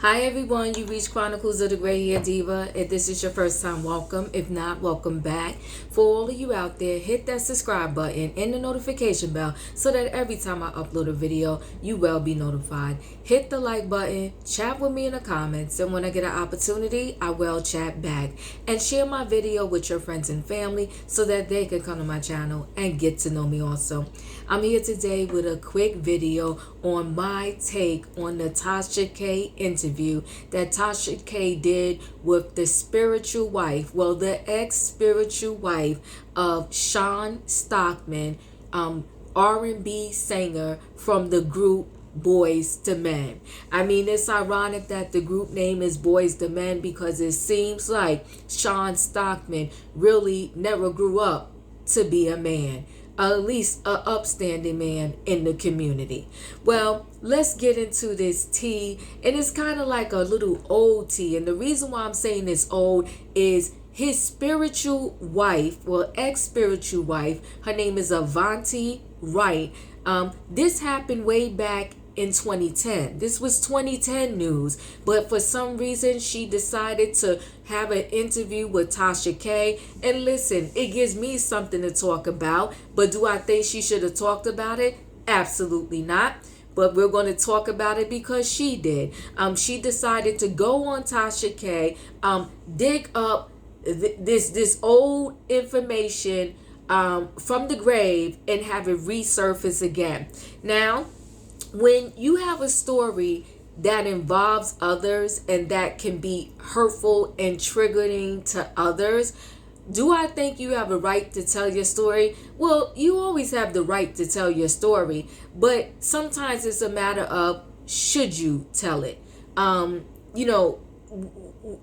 Hi everyone, you reached Chronicles of the Gray Hair Diva. If this is your first time, welcome. If not, welcome back. For all of you out there, hit that subscribe button and the notification bell so that every time I upload a video, you will be notified. Hit the like button, chat with me in the comments, and when I get an opportunity, I will chat back. And share my video with your friends and family so that they can come to my channel and get to know me also. I'm here today with a quick video on my take on the Tasha K interview that Tasha K did with the spiritual wife, the ex-spiritual wife of Shawn Stockman, R&B singer from the group Boyz II Men. I mean, it's ironic that the group name is Boyz II Men because it seems like Shawn Stockman really never grew up to be a man, at least an upstanding man in the community. Well, let's get into this tea, and it's kind of like a little old tea, and the reason why I'm saying it's old is his spiritual wife, ex-spiritual wife, her name is Avanti Wright. This happened way back in 2010. This was 2010 news, but for some reason she decided to have an interview with Tasha K. And listen, it gives me something to talk about, but do I think she should have talked about it? Absolutely not. But we're going to talk about it because she did. She decided to go on Tasha K, dig up this old information from the grave and have it resurface again. Now, when you have a story that involves others and that can be hurtful and triggering to others, do I think you have a right to tell your story? Well, you always have the right to tell your story, but sometimes it's a matter of should you tell it?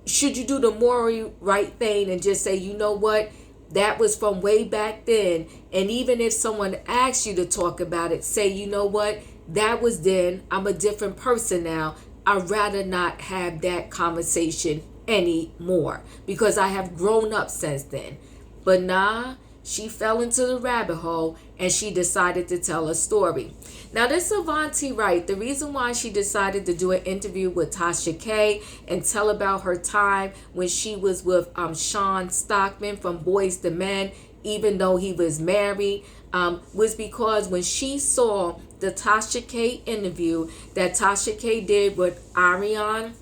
Should you do the morally right thing and just say, you know what? That was from way back then. And even if someone asks you to talk about it, say, you know what? That was then. I'm a different person now. I'd rather not have that conversation anymore because I have grown up since then. But nah, she fell into the rabbit hole and she decided to tell a story. Now, this Avanti Wright, the reason why she decided to do an interview with Tasha K and tell about her time when she was with Shawn Stockman from Boyz II Men, even though he was married, was because when she saw the Tasha K interview that Tasha K did with Arionne,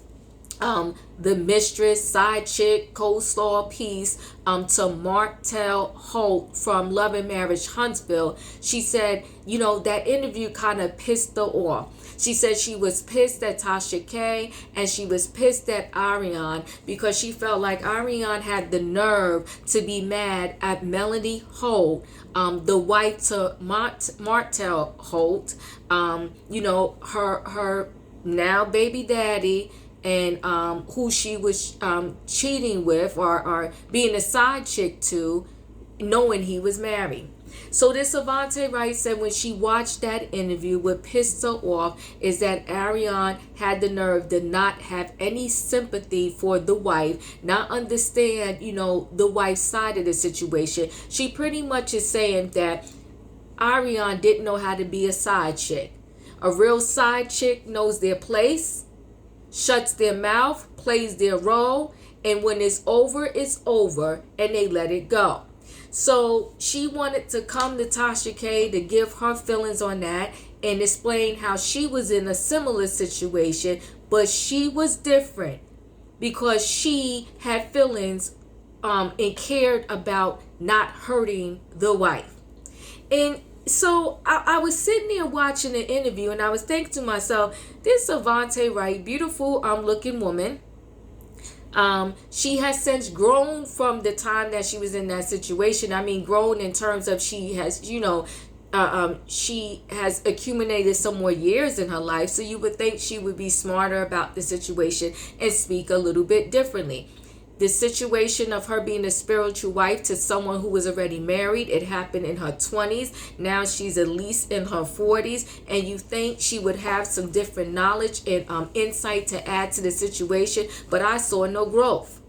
the mistress, side chick, coleslaw piece, to Martell Holt from Love and Marriage Huntsville, she said, that interview kind of pissed her off. She said she was pissed at Tasha K and she was pissed at Arionne because she felt like Arionne had the nerve to be mad at Melanie Holt, the wife to Martell Holt, her now baby daddy, and who she was cheating with or being a side chick to, knowing he was married. So this Avanti Wright said when she watched that interview, what pissed her off is that Arionne had the nerve to not have any sympathy for the wife, not understand, the wife's side of the situation. She pretty much is saying that Arionne didn't know how to be a side chick. A real side chick knows their place, shuts their mouth, plays their role, and when it's over, and they let it go. So she wanted to come to Tasha K to give her feelings on that and explain how she was in a similar situation, but she was different because she had feelings and cared about not hurting the wife. And so I was sitting there watching the interview and I was thinking to myself, this Avanti Wright, beautiful looking woman, she has since grown from the time that she was in that situation. I mean, grown in terms of she has, she has accumulated some more years in her life. So you would think she would be smarter about the situation and speak a little bit differently. The situation of her being a spiritual wife to someone who was already married, it happened in her 20s. Now she's at least in her 40s. And you think she would have some different knowledge and insight to add to the situation. But I saw no growth.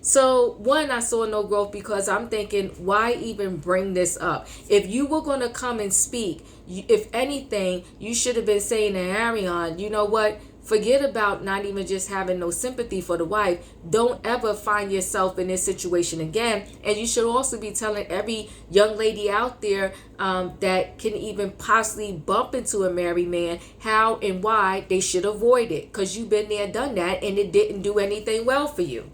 So, one, I saw no growth because I'm thinking, why even bring this up? If you were going to come and speak, if anything, you should have been saying to Arionne, you know what? forget about not even just having no sympathy for the wife. Don't ever find yourself in this situation again. And you should also be telling every young lady out there that can even possibly bump into a married man how and why they should avoid it, because you've been there, done that, and it didn't do anything well for you.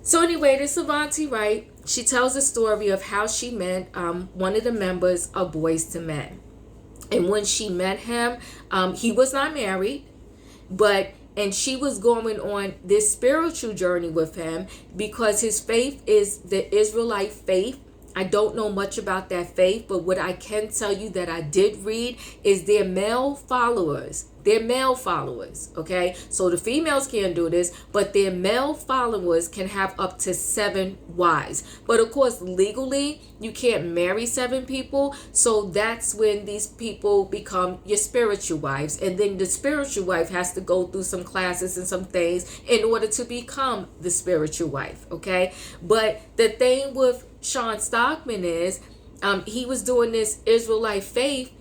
So anyway, this Avanti Wright, she tells a story of how she met one of the members of Boyz II Men. And when she met him, he was not married, and she was going on this spiritual journey with him because his faith is the Israelite faith. I don't know much about that faith, but what I can tell you that I did read is their male followers. They're male followers, okay? So the females can't do this, but their male followers can have up to 7 wives. But of course, legally, you can't marry 7 people. So that's when these people become your spiritual wives. And then the spiritual wife has to go through some classes and some things in order to become the spiritual wife, okay? But the thing with Shawn Stockman is he was doing this Israelite faith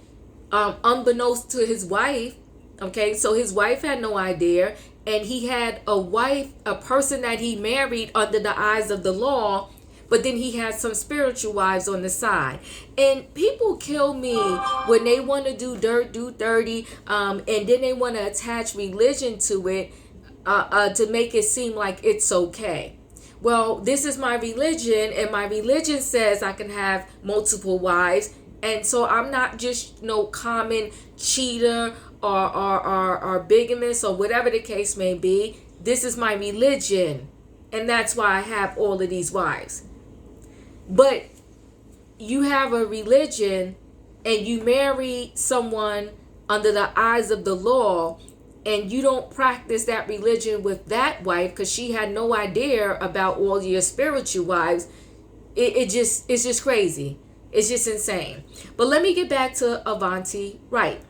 unbeknownst to his wife. Okay, so his wife had no idea, and he had a wife, a person that he married under the eyes of the law, but then he had some spiritual wives on the side. And people kill me when they want to do dirty, and then they want to attach religion to it to make it seem like it's okay. Well, this is my religion, and my religion says I can have multiple wives, and so I'm not just no common cheater or bigamous or whatever the case may be. This is my religion, and that's why I have all of these wives. But you have a religion and you marry someone under the eyes of the law, and you don't practice that religion with that wife because she had no idea about all your spiritual wives. It's just crazy. It's just insane. But let me get back to Avanti Wright.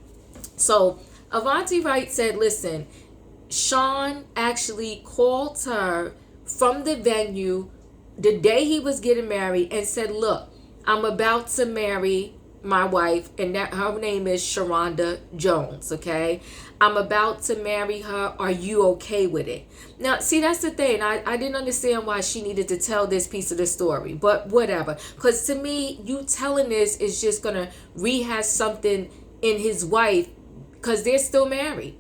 So Avanti Wright said, listen, Shawn actually called her from the venue the day he was getting married and said, look, I'm about to marry my wife, and that her name is Sharonda Jones, okay? I'm about to marry her. Are you okay with it? Now, see, that's the thing. I didn't understand why she needed to tell this piece of the story, but whatever. Because to me, you telling this is just going to rehash something in his wife, because they're still married.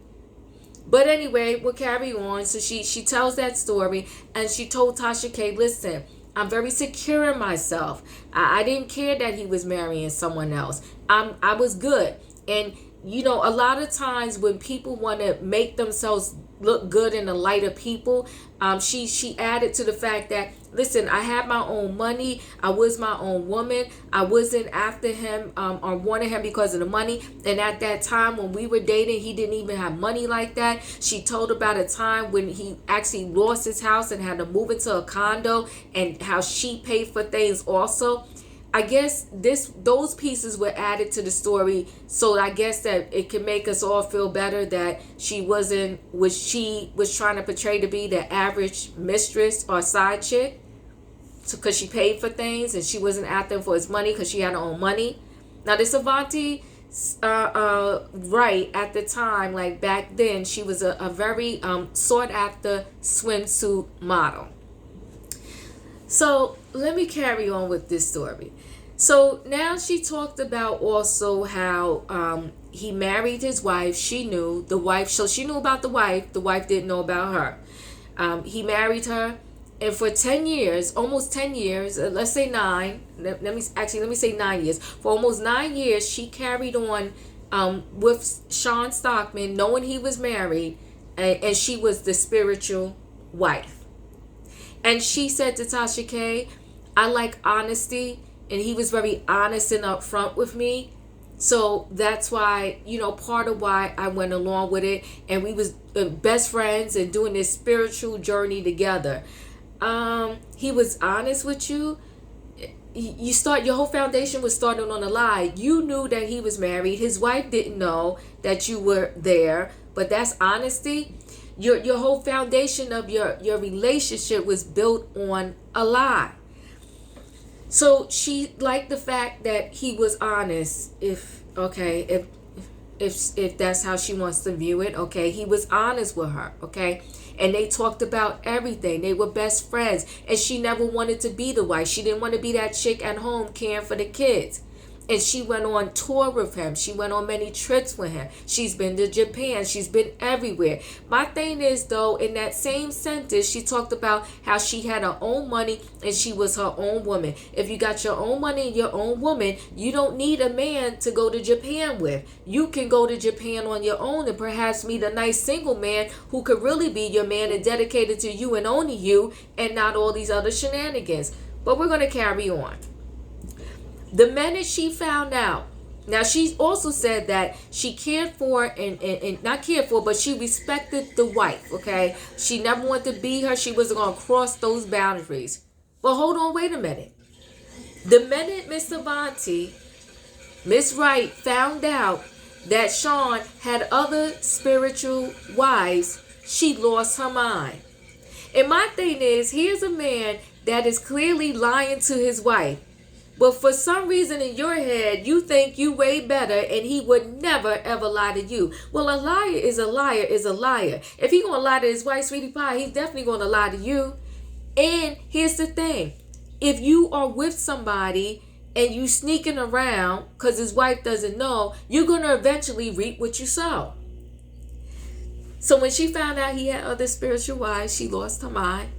But anyway, we'll carry on. So she tells that story, and she told Tasha K, listen, I'm very secure in myself. I didn't care that he was marrying someone else. I was good. And, you know, a lot of times when people want to make themselves look good in the light of people, she added to the fact that, listen, I had my own money. I was my own woman. I wasn't after him or wanted him because of the money. And at that time when we were dating, he didn't even have money like that. She told about a time when he actually lost his house and had to move into a condo, and how she paid for things also. I guess those pieces were added to the story, so I guess that it can make us all feel better that she was trying to portray to be the average mistress or side chick, because she paid for things and she wasn't after him for his money because she had her own money. Now this Avanti Wright at the time, like back then, she was a very sought after swimsuit model. So let me carry on with this story. So now she talked about also how he married his wife. She knew the wife, so she knew about the wife. The wife didn't know about her. He married her, and for 10 years, almost 10 years, let's say 9. Let me say 9 years. For almost 9 years, she carried on with Shawn Stockman, knowing he was married, and she was the spiritual wife. And she said to Tasha K, I like honesty, and he was very honest and upfront with me. So that's why, you know, part of why I went along with it. And we was best friends and doing this spiritual journey together. He was honest with you. Your whole foundation was started on a lie. You knew that he was married. His wife didn't know that you were there, but that's honesty. Your whole foundation of your relationship was built on a lie. So she liked the fact that he was honest. If if that's how she wants to view it. Okay, he was honest with her. Okay, and they talked about everything. They were best friends, and she never wanted to be the wife. She didn't want to be that chick at home caring for the kids. And she went on tour with him. She went on many trips with him. She's been to Japan. She's been everywhere. My thing is, though, in that same sentence, she talked about how she had her own money and she was her own woman. If you got your own money and your own woman, you don't need a man to go to Japan with. You can go to Japan on your own and perhaps meet a nice single man who could really be your man and dedicated to you and only you and not all these other shenanigans. But we're going to carry on. The minute she found out, now she also said that she cared for and not cared for, but she respected the wife, okay? She never wanted to be her. She wasn't going to cross those boundaries. But hold on, wait a minute. The minute Miss Avanti, Miss Wright, found out that Shawn had other spiritual wives, she lost her mind. And my thing is, here's a man that is clearly lying to his wife. But for some reason in your head, you think you way better and he would never ever lie to you. Well, a liar is a liar is a liar. If he's going to lie to his wife, sweetie pie, he's definitely going to lie to you. And here's the thing. If you are with somebody and you sneaking around because his wife doesn't know, you're going to eventually reap what you sow. So when she found out he had other spiritual wives, she lost her mind.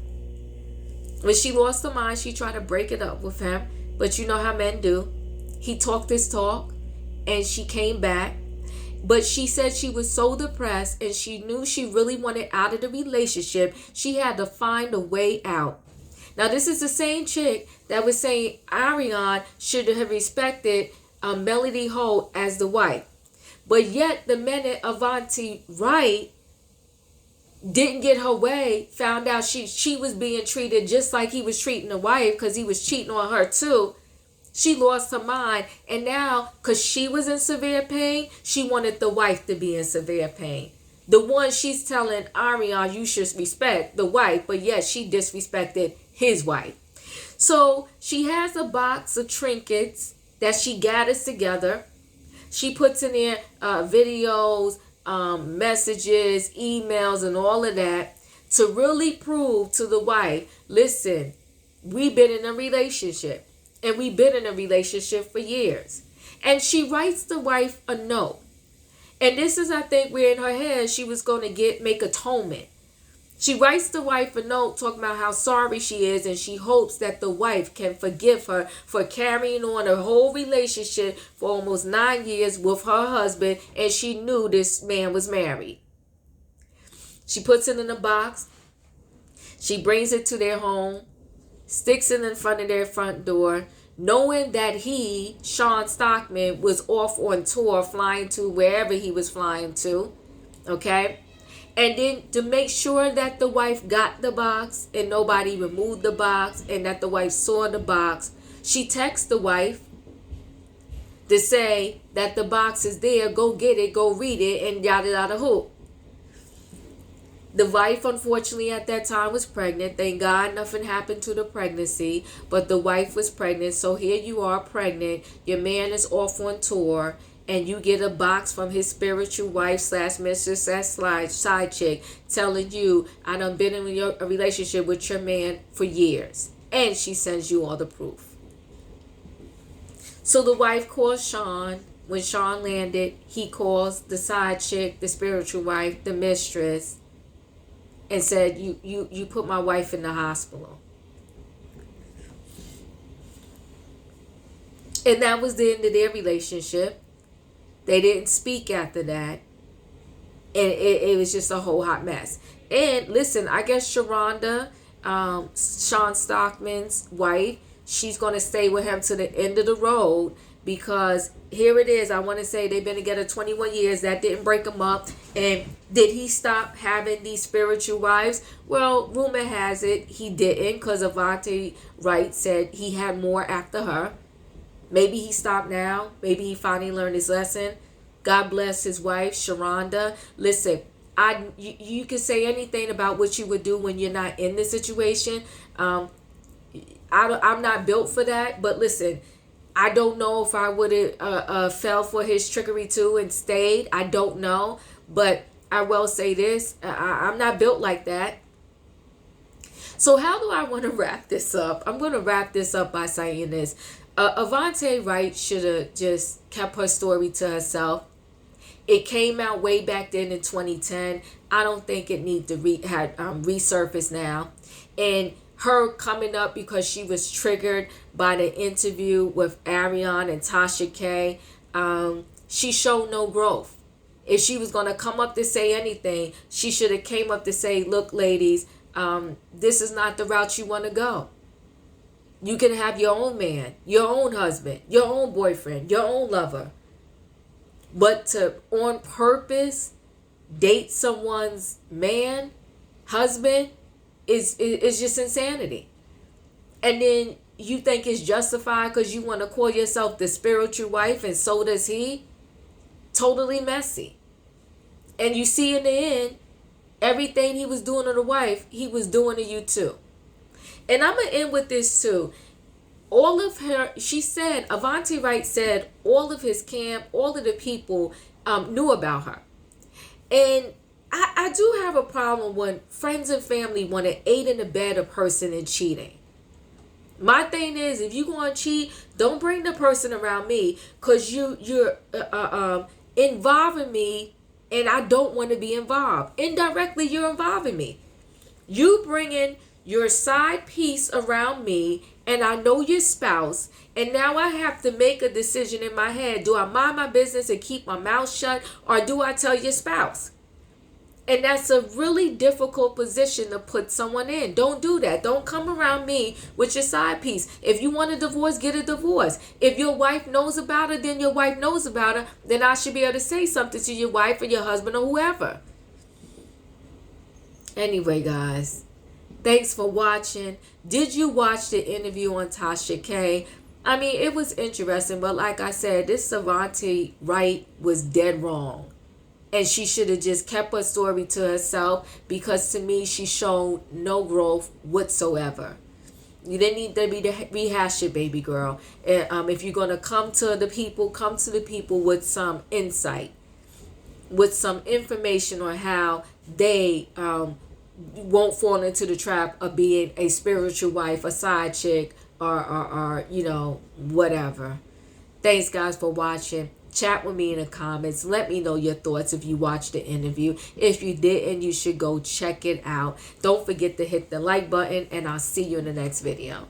When she lost her mind, she tried to break it up with him. But you know how men do. He talked his talk and she came back. But she said she was so depressed and she knew she really wanted out of the relationship. She had to find a way out. Now, this is the same chick that was saying Arionne should have respected Melody Holt as the wife. But yet the minute Avanti Wright didn't get her way, found out she was being treated just like he was treating the wife because he was cheating on her too. She lost her mind. And now, because she was in severe pain, she wanted the wife to be in severe pain. The one she's telling Arionne you should respect, the wife, but yet she disrespected his wife. So she has a box of trinkets that she gathers together. She puts in there videos, messages, emails, and all of that to really prove to the wife, listen, we've been in a relationship and we've been in a relationship for years. And she writes the wife a note. And this is, I think, where in her head she was going to make atonement. She writes the wife a note talking about how sorry she is and she hopes that the wife can forgive her for carrying on a whole relationship for almost 9 years with her husband, and she knew this man was married. She puts it in a box. She brings it to their home, sticks it in front of their front door, knowing that he, Shawn Stockman, was off on tour flying to wherever he was flying to, okay? And then to make sure that the wife got the box and nobody removed the box and that the wife saw the box, she texts the wife to say that the box is there, go get it, go read it, and yada yada hoop. The wife, unfortunately, at that time was pregnant. Thank God nothing happened to the pregnancy, but the wife was pregnant. So here you are pregnant. Your man is off on tour. And you get a box from his spiritual wife / mistress / side chick telling you, I done been in a relationship with your man for years. And she sends you all the proof. So the wife calls Shawn. When Shawn landed, he calls the side chick, the spiritual wife, the mistress, and said, you put my wife in the hospital. And that was the end of their relationship. They didn't speak after that. And it was just a whole hot mess. And listen, I guess Sharonda, Shawn Stockman's wife, she's going to stay with him to the end of the road. Because here it is. I want to say they've been together 21 years. That didn't break them up. And did he stop having these spiritual wives? Well, rumor has it he didn't. Because Avanti Wright said he had more after her. Maybe he stopped now. Maybe he finally learned his lesson. God bless his wife, Sharonda. Listen, you can say anything about what you would do when you're not in this situation. I'm not built for that. But listen, I don't know if I would have fell for his trickery too and stayed. I don't know. But I will say this. I'm not built like that. So how do I want to wrap this up? I'm going to wrap this up by saying this. Avante Wright should have just kept her story to herself. It came out way back then in 2010. I don't think it needs to resurface now. And her coming up because she was triggered by the interview with Arionne and Tasha K, she showed no growth. If she was going to come up to say anything, she should have came up to say, look, ladies, this is not the route you want to go. You can have your own man, your own husband, your own boyfriend, your own lover. But to, on purpose, date someone's man, husband, is just insanity. And then you think it's justified because you want to call yourself the spiritual wife, and so does he. Totally messy. And you see in the end, everything he was doing to the wife, he was doing to you too. And I'm going to end with this too. All of her, she said, Avante Wright said, all of his camp, all of the people knew about her. And I do have a problem when friends and family want to aid and abet a person in cheating. My thing is, if you're going to cheat, don't bring the person around me, because you're involving me and I don't want to be involved. Indirectly, you're involving me. You bringing your side piece around me, and I know your spouse, and now I have to make a decision in my head. Do I mind my business and keep my mouth shut, or do I tell your spouse? And that's a really difficult position to put someone in. Don't do that. Don't come around me with your side piece. If you want a divorce, get a divorce. If your wife knows about it, then your wife knows about it. Then I should be able to say something to your wife or your husband or whoever. Anyway, guys, thanks for watching. Did you watch the interview on Tasha K? I mean, it was interesting, but like I said, this Avante Wright was dead wrong. And she should have just kept her story to herself, because to me, she showed no growth whatsoever. You didn't need to rehash it, baby girl. And if you're going to come to the people with some insight, with some information on how they won't fall into the trap of being a spiritual wife, a side chick, or you know, whatever. Thanks, guys, for watching. Chat with me in the comments. Let me know your thoughts if you watched the interview. If you didn't, you should go check it out. Don't forget to hit the like button, and I'll see you in the next video.